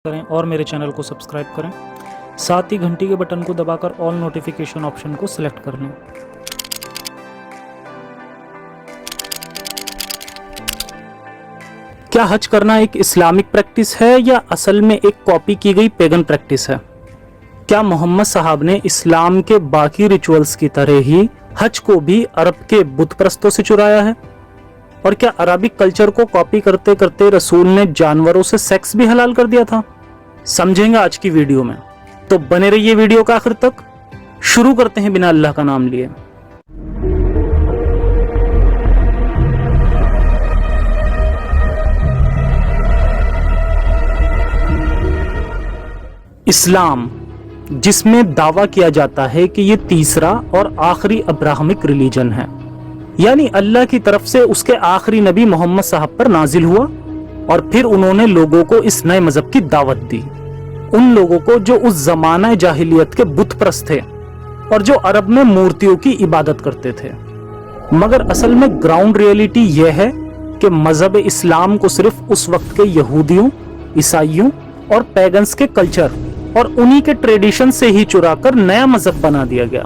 करें और मेरे चैनल को सब्सक्राइब करें। साथ ही घंटी के बटन को दबाकर ऑल नोटिफिकेशन ऑप्शन को सिलेक्ट कर लें। क्या हज करना एक इस्लामिक प्रैक्टिस है या असल में एक कॉपी की गई पेगन प्रैक्टिस है? क्या मोहम्मद साहब ने इस्लाम के बाकी रिचुअल्स की तरह ही हज को भी अरब के बुत परस्तों से चुराया है? और क्या अरबिक कल्चर को कॉपी करते करते रसूल ने जानवरों से सेक्स भी हलाल कर दिया था? समझेंगे आज की वीडियो में, तो बने रहिए वीडियो का आखिर तक। शुरू करते हैं बिना अल्लाह का नाम लिए। इस्लाम, जिसमें दावा किया जाता है कि ये तीसरा और आखिरी अब्राहमिक रिलीजन है, यानी अल्लाह की तरफ से उसके आखिरी नबी मोहम्मद साहब पर नाजिल हुआ और फिर उन्होंने लोगों को इस नए मजहब की दावत दी। उन लोगों को जो उस जमाना जाहिलियत के बुत परस्त थे और जो अरब में मूर्तियों की इबादत करते थे। मगर असल में ग्राउंड रियलिटी यह है कि मजहब इस्लाम को सिर्फ उस वक्त के यहूदियों, ईसाइयों और पैगन्स के कल्चर और उन्हीं के ट्रेडिशन से ही चुराकर नया मजहब बना दिया गया।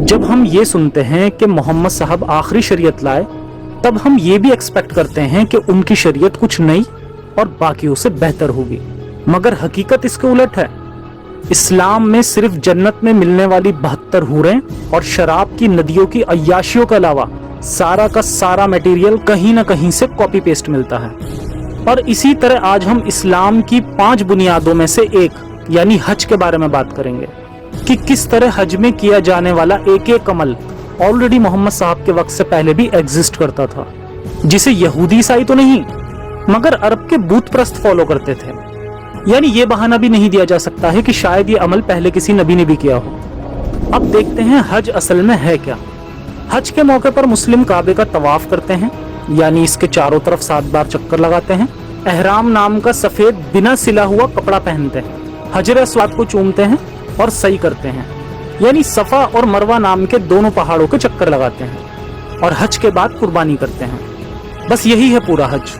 जब हम ये सुनते हैं कि मोहम्मद साहब आखिरी शरीयत लाए, तब हम ये भी एक्सपेक्ट करते हैं कि उनकी शरीयत कुछ नई और बाकियों से बेहतर होगी। मगर हकीकत इसके उलट है। इस्लाम में सिर्फ जन्नत में मिलने वाली 72 हूरें और शराब की नदियों की अय्याशियों के अलावा सारा का सारा मटेरियल कहीं ना कहीं से कॉपी पेस्ट मिलता है। और इसी तरह आज हम इस्लाम की 5 बुनियादों में से एक यानी हज के बारे में बात करेंगे कि किस तरह हज में किया जाने वाला एक एक अमल ऑलरेडी मोहम्मद साहब के वक्त से पहले भी एग्जिस्ट करता था, जिसे यहूदी ईसाई तो नहीं मगर अरब के बूत परस्त फॉलो करते थे। यानी ये बहाना भी नहीं दिया जा सकता है कि शायद ये अमल पहले किसी नबी ने भी किया हो। अब देखते हैं हज असल में है क्या। हज के मौके पर मुस्लिम काबे का तवाफ करते हैं, यानी इसके चारों तरफ 7 बार चक्कर लगाते हैं। एहराम नाम का सफेद बिना सिला हुआ कपड़ा पहनते हैं, हजर अस्वद को चूमते हैं और सही करते हैं, यानी सफा और मरवा नाम के दोनों पहाड़ों के चक्कर लगाते हैं और हज के बाद कुर्बानी करते हैं। बस यही है पूरा हज।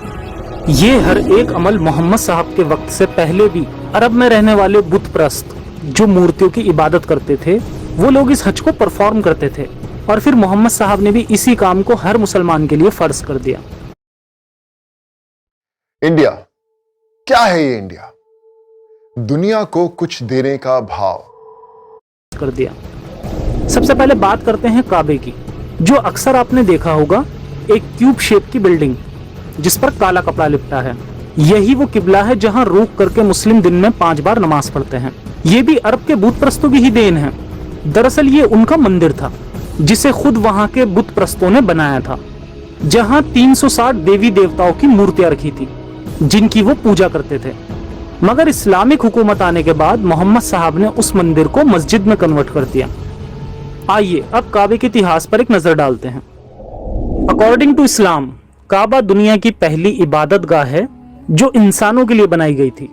ये हर एक अमल मोहम्मद साहब के वक्त से पहले भी अरब में रहने वाले बुत परस्त जो मूर्तियों की इबादत करते थे, वो लोग इस हज को परफॉर्म करते थे और फिर मोहम्मद साहब ने भी इसी काम को हर मुसलमान के लिए फर्ज कर दिया। इंडिया क्या है? ये इंडिया दुनिया को कुछ देने का भाव कर दिया। सबसे पहले बात करते हैं काबे की, जो अक्सर आपने देखा होगा, एक क्यूब शेप की बिल्डिंग जिस पर काला कपड़ा लिपटा है। यही वो किबला है जहां रुक करके मुस्लिम दिन में 5 बार नमाज पढ़ते हैं। ये भी अरब के बुत परस्तों की ही देन है। दरअसल ये उनका मंदिर था जिसे खुद वहां के बुत परस्तों ने बनाया था, जहां 360 देवी देवताओं की मूर्तियां रखी थी जिनकी वो पूजा करते थे। मगर इस्लामिक हुकूमत आने के बाद मोहम्मद साहब ने उस मंदिर को मस्जिद में कन्वर्ट कर दिया। आइए अब काबे के इतिहास पर एक नजर डालते हैं। अकॉर्डिंग टू इस्लाम, काबा दुनिया की पहली इबादत गाह है जो इंसानों के लिए बनाई गई थी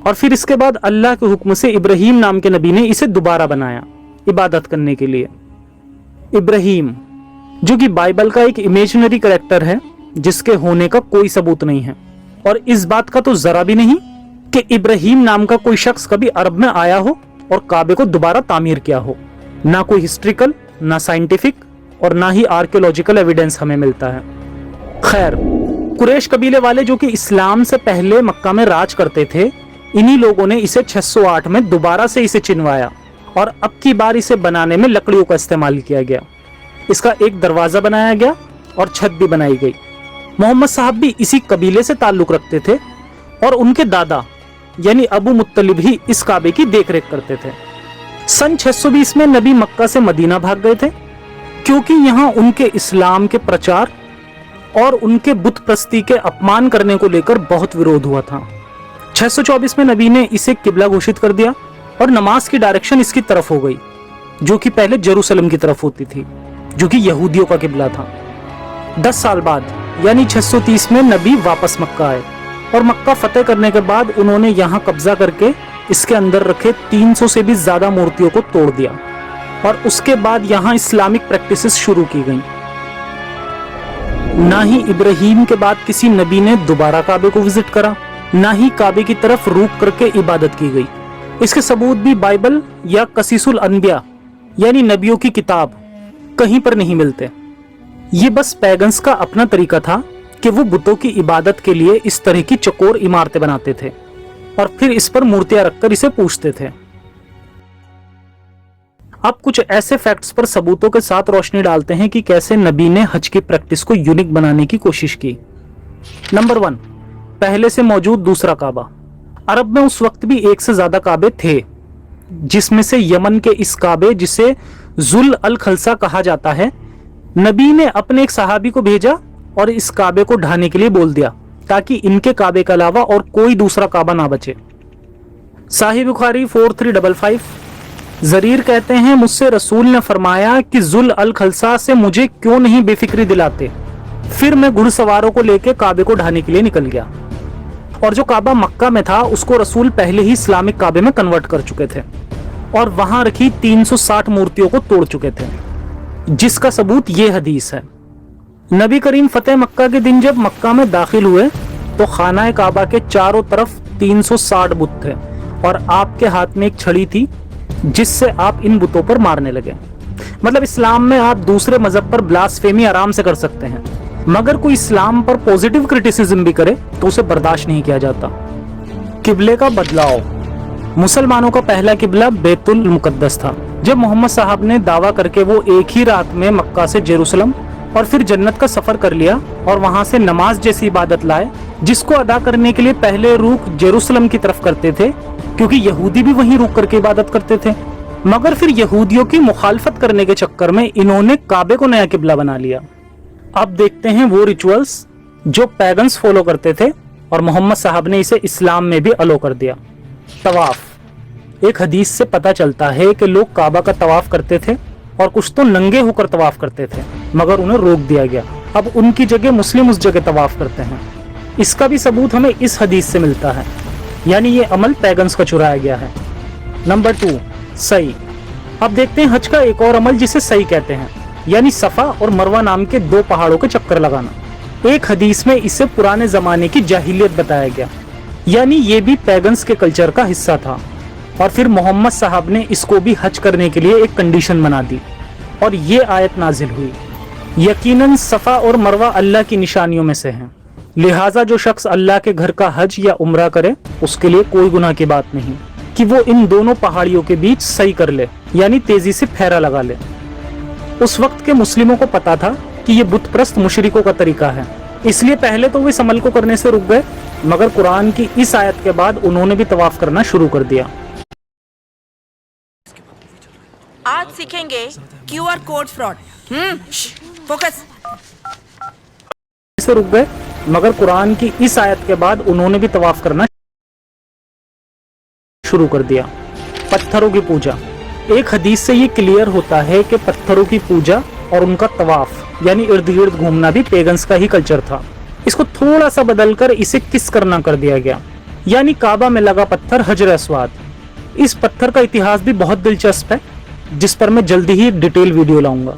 और फिर इसके बाद अल्लाह के हुक्म से इब्राहिम नाम के नबी ने इसे दोबारा बनाया इबादत करने के लिए। इब्राहिम, जो कि बाइबल का एक इमेजिनरी कैरेक्टर है जिसके होने का कोई सबूत नहीं है, और इस बात का तो जरा भी नहीं कि इब्राहिम नाम का कोई शख्स कभी अरब में आया हो और काबे को दोबारा तामीर किया हो। ना कोई हिस्ट्रिकल, ना साइंटिफिक और ना ही आर्कियोलॉजिकल एविडेंस हमें मिलता है। खैर, कुरैश कबीले वाले जो कि इस्लाम से पहले मक्का में राज करते थे, इन्हीं लोगों ने इसे 608 में दोबारा से इसे चिनवाया और अब की बार इसे बनाने में लकड़ियों का इस्तेमाल किया गया। इसका एक दरवाजा बनाया गया और छत भी बनाई गई। मोहम्मद साहब भी इसी कबीले से ताल्लुक रखते थे और उनके दादा यानी अबू मुत्तलिब ही इस काबे की देखरेख करते थे। सन 620 में नबी मक्का से मदीना भाग गए थे क्योंकि यहाँ उनके इस्लाम के प्रचार और उनके बुत परस्ती के अपमान करने को लेकर बहुत विरोध हुआ था। 624 में नबी ने इसे किबला घोषित कर दिया और नमाज की डायरेक्शन इसकी तरफ हो गई, जो कि पहले जेरूसलम की तरफ होती थी, जो कि यहूदियों का किबला था। 10 साल बाद यानी 630 में नबी वापस मक्का आए और मक्का फतेह करने के बाद उन्होंने यहाँ कब्जा करके इसके अंदर रखे 300 से भी ज्यादा मूर्तियों को तोड़ दिया और उसके बाद यहाँ इस्लामिक प्रैक्टिसेस शुरू की गई। ना ही इब्राहिम के बाद किसी नबी ने दोबारा काबे को विजिट करा ना ही काबे की तरफ रुक करके इबादत की गई। इसके सबूत भी बाइबल या कसीसुल अनबिया यानी नबियों की किताब कहीं पर नहीं मिलते। ये बस पैगन्स का अपना तरीका था कि वो बुतों की इबादत के लिए इस तरह की चौकोर इमारतें बनाते थे और फिर इस पर मूर्तियां रखकर इसे पूजते थे। अब कुछ ऐसे फैक्ट्स पर सबूतों के साथ रोशनी डालते हैं कि कैसे नबी ने हज की प्रैक्टिस को यूनिक बनाने की कोशिश की। नंबर 1, पहले से मौजूद दूसरा काबा। अरब में उस वक्त भी एक से ज्यादा काबे थे, जिसमें से यमन के इस काबे जिसे जुल अल खलसा कहा जाता है, नबी ने अपने एक सहाबी को भेजा और इस काबे को ढाने के लिए बोल दिया ताकि इनके काबे के अलावा और कोई दूसरा काबा ना बचे। साहिह बुखारी 4355, जरीर कहते हैं मुझसे रसूल ने फरमाया कि जुल अल खलसा से मुझे क्यों नहीं बेफिक्री दिलाते। फिर मैं घुड़सवारों को लेकर काबे को ढाने के लिए निकल गया और जो काबा मक्का में था उसको रसूल पहले ही इस्लामिक काबे में कन्वर्ट कर चुके थे और वहां रखी 360 मूर्तियों को तोड़ चुके थे, जिसका सबूत ये हदीस है। नबी करीम फतेह मक्का के दिन जब मक्का में दाखिल हुए तो खाना काबा के चारों तरफ 360 बुत थे और आपके हाथ में एक छड़ी थी जिससे आप इन बुतों पर मारने लगे। मतलब इस्लाम में आप दूसरे मजहब पर ब्लास्फेमी आराम से कर सकते हैं, मगर कोई इस्लाम पर पॉजिटिव क्रिटिसिज्म भी करे तो उसे बर्दाश्त नहीं किया जाता। किबले का बदलाव। मुसलमानों का पहला किबला बैतुल मुकद्दस था। जब मोहम्मद साहब ने दावा करके वो एक ही रात में मक्का से जेरूसलम और फिर जन्नत का सफर कर लिया और वहां से नमाज जैसी इबादत लाए, जिसको अदा करने के लिए पहले रुख जेरूसलम की तरफ करते थे क्योंकि यहूदी भी वहीं रुक करके इबादत करते थे, मगर फिर यहूदियों की मुखालफत करने के चक्कर में इन्होंने काबे को नया किबला बना लिया। अब देखते हैं वो रिचुअल्स जो पैगन्स फॉलो करते थे और मोहम्मद साहब ने इसे इस्लाम में भी अलो कर दिया। तवाफ। एक हदीस से पता चलता है कि लोग काबा का तवाफ करते थे और कुछ तो नंगे होकर तवाफ करते थे, मगर उन्हें रोक दिया गया। अब उनकी जगह मुस्लिम उस जगह तवाफ करते हैं। इसका भी सबूत हमें इस हदीस से मिलता है, यानी ये अमल पैगन्स का चुराया गया है। नंबर 2, सई। अब देखते हैं हज का एक और अमल जिसे सई कहते हैं, यानी सफा और मरवा नाम के 2 पहाड़ों के चक्कर लगाना। एक हदीस में इसे पुराने जमाने की जाहिलियत बताया गया, यानी ये भी पैगन्स के कल्चर का हिस्सा था और फिर मोहम्मद साहब ने इसको भी हज करने के लिए एक कंडीशन बना दी और ये आयत नाजिल हुई, यकीनन सफा और मरवा अल्लाह की निशानियों में से हैं, लिहाजा जो शख्स अल्लाह के घर का हज या उम्रा करे उसके लिए कोई गुनाह की बात नहीं कि वो इन दोनों पहाड़ियों के बीच सही कर ले, यानी तेजी से फेरा लगा ले। उस वक्त के मुस्लिमों को पता था कि ये बुत परस्त मुशरिकों का तरीका है, इसलिए पहले तो वे इस अमल को करने से रुक गए, मगर कुरान की इस आयत के बाद उन्होंने भी तवाफ करना शुरू कर दिया। आज सीखेंगे QR कोड फ्रॉड। फोकस। से रुक गए, मगर कुरान की इस आयत के बाद उन्होंने भी तवाफ करना शुरू कर दिया। पत्थरों की पूजा। एक हदीस से ये क्लियर होता है कि पत्थरों की पूजा और उनका तवाफ यानी इर्द गिर्द घूमना भी पेगन्स का ही कल्चर था। इसको थोड़ा सा बदलकर इसे किस करना कर दिया गया, यानी काबा में लगा पत्थर हजर अस्वाद। इस पत्थर का इतिहास भी बहुत दिलचस्प है, जिस पर मैं जल्दी ही डिटेल वीडियो लाऊंगा।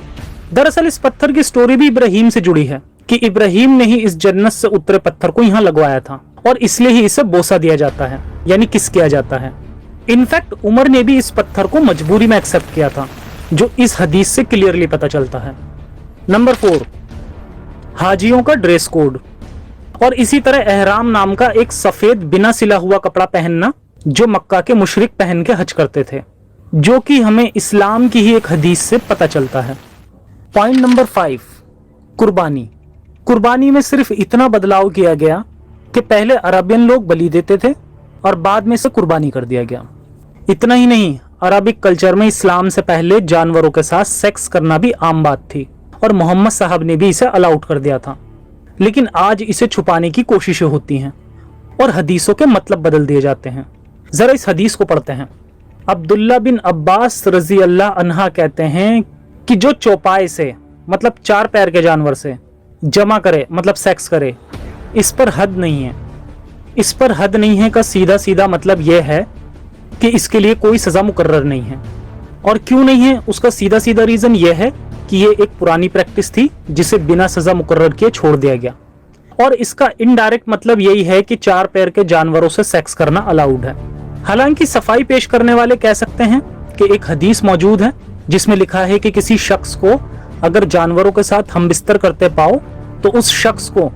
दरअसल इस पत्थर की स्टोरी भी इब्राहिम से जुड़ी है कि इब्राहिम ने ही इस जन्नत से उतरे पत्थर को यहाँ लगवाया था और इसलिए ही इसे बोसा दिया जाता है, यानी किस किया जाता है। इनफैक्ट उमर ने भी इस पत्थर को मजबूरी में एक्सेप्ट किया था, जो इस हदीस से क्लियरली पता चलता है। नंबर 4, हाजियों का ड्रेस कोड और इसी तरह एहराम नाम का एक सफेद बिना सिला हुआ कपड़ा पहनना जो मक्का के मुशरिक पहन के हज करते थे, जो कि हमें इस्लाम की ही एक हदीस से पता चलता है। पॉइंट नंबर 5, कुर्बानी। कुर्बानी में सिर्फ इतना बदलाव किया गया कि पहले अरबियन लोग बलि देते थे और बाद में इसे कुर्बानी कर दिया गया। इतना ही नहीं, अरबिक कल्चर में इस्लाम से पहले जानवरों के साथ सेक्स करना भी आम बात थी और मोहम्मद साहब ने भी इसे अलाउड कर दिया था, लेकिन आज इसे छुपाने की कोशिशें होती हैं और हदीसों के मतलब बदल दिए जाते हैं। जरा इस हदीस को पढ़ते हैं। अब्दुल्ला बिन अब्बास रजी अल्लाह अन्हा कहते हैं कि जो चौपाई से मतलब 4 पैर के जानवर से जमा करे मतलब सेक्स करे, इस पर हद नहीं है। इस पर हद नहीं है का सीधा सीधा मतलब यह है कि इसके लिए कोई सजा मुकर्रर नहीं है। और क्यों नहीं है, उसका सीधा सीधा रीजन यह है कि ये एक पुरानी प्रैक्टिस थी जिसे बिना सजा मुकर्रर किए छोड़ दिया गया। और इसका इनडायरेक्ट मतलब यही है कि 4 पैर के जानवरों से सेक्स करना अलाउड है। हालांकि सफाई पेश करने वाले कह सकते हैं कि एक हदीस मौजूद है जिसमें लिखा है कि किसी शख्स को अगर जानवरों के साथ हम बिस्तर करते पाओ तो उस शख्स को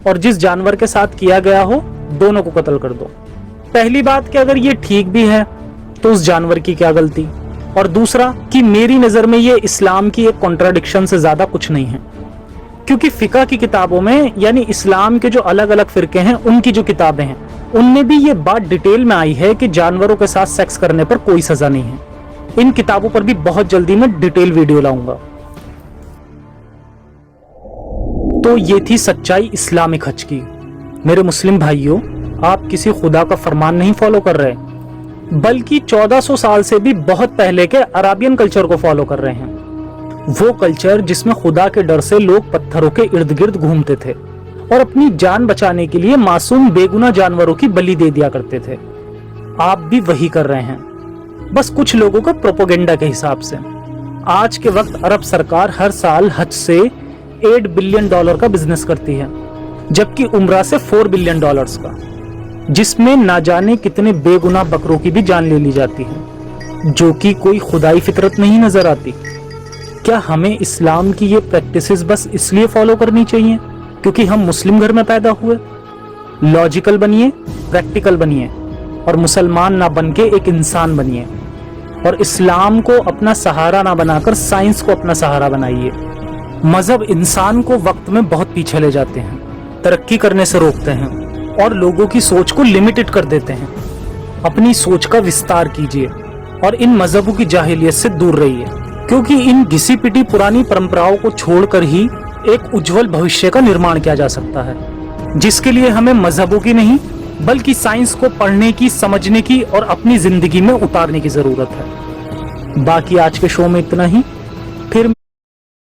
और जिस जानवर के साथ किया गया हो दोनों को कत्ल कर दो। पहली बात कि अगर ये ठीक भी है तो उस जानवर की क्या गलती, और दूसरा कि मेरी नजर में ये इस्लाम की एक कॉन्ट्राडिक्शन से ज्यादा कुछ नहीं है, क्योंकि फिका की किताबों में यानी इस्लाम के जो अलग अलग फिरके हैं उनकी जो किताबें हैं उनमें भी ये बात डिटेल में आई है कि जानवरों के साथ सेक्स करने पर कोई सजा नहीं है। इन किताबों पर भी बहुत जल्दी मैं डिटेल वीडियो लाऊंगा। तो ये थी सच्चाई इस्लामिक हज की। मेरे मुस्लिम भाइयों, आप किसी खुदा का फरमान नहीं फॉलो कर रहे, बल्कि 1400 साल से भी बहुत पहले के अराबियन कल्चर को फॉलो कर रहे हैं। वो कल्चर जिसमें खुदा के डर से लोग पत्थरों के इर्द गिर्द घूमते थे और अपनी जान बचाने के लिए मासूम बेगुनाह जानवरों की बलि दे दिया करते थे। आप भी वही कर रहे हैं, बस कुछ लोगों का प्रोपेगेंडा के हिसाब से। आज के वक्त अरब सरकार हर साल हज से $8 बिलियन का बिजनेस करती है, जबकि उम्रा से $4 बिलियन का, जिसमें ना जाने कितने बेगुनाह बकरों की भी जान ले ली जाती है, जो कि कोई खुदाई फितरत नहीं नजर आती। क्या हमें इस्लाम की ये प्रैक्टिसेस बस इसलिए फॉलो करनी चाहिए क्योंकि हम मुस्लिम घर में पैदा हुए? लॉजिकल बनिए, प्रैक्टिकल बनिए और मुसलमान ना बनके एक इंसान बनिए, और इस्लाम को अपना सहारा ना बनाकर साइंस को अपना सहारा बनाइए। मजहब इंसान को वक्त में बहुत पीछे ले जाते हैं, तरक्की करने से रोकते हैं और लोगों की सोच को लिमिटेड कर देते हैं। अपनी सोच का विस्तार कीजिए और इन मजहबों की जाहिलियत से दूर रहिए, क्योंकि इन घिसी पिटी पुरानी परंपराओं को छोड़कर ही एक उज्जवल भविष्य का निर्माण किया जा सकता है, जिसके लिए हमें मजहबों की नहीं बल्कि साइंस को पढ़ने की, समझने की और अपनी जिंदगी में उतारने की जरूरत है। बाकी आज के शो में इतना ही। फिर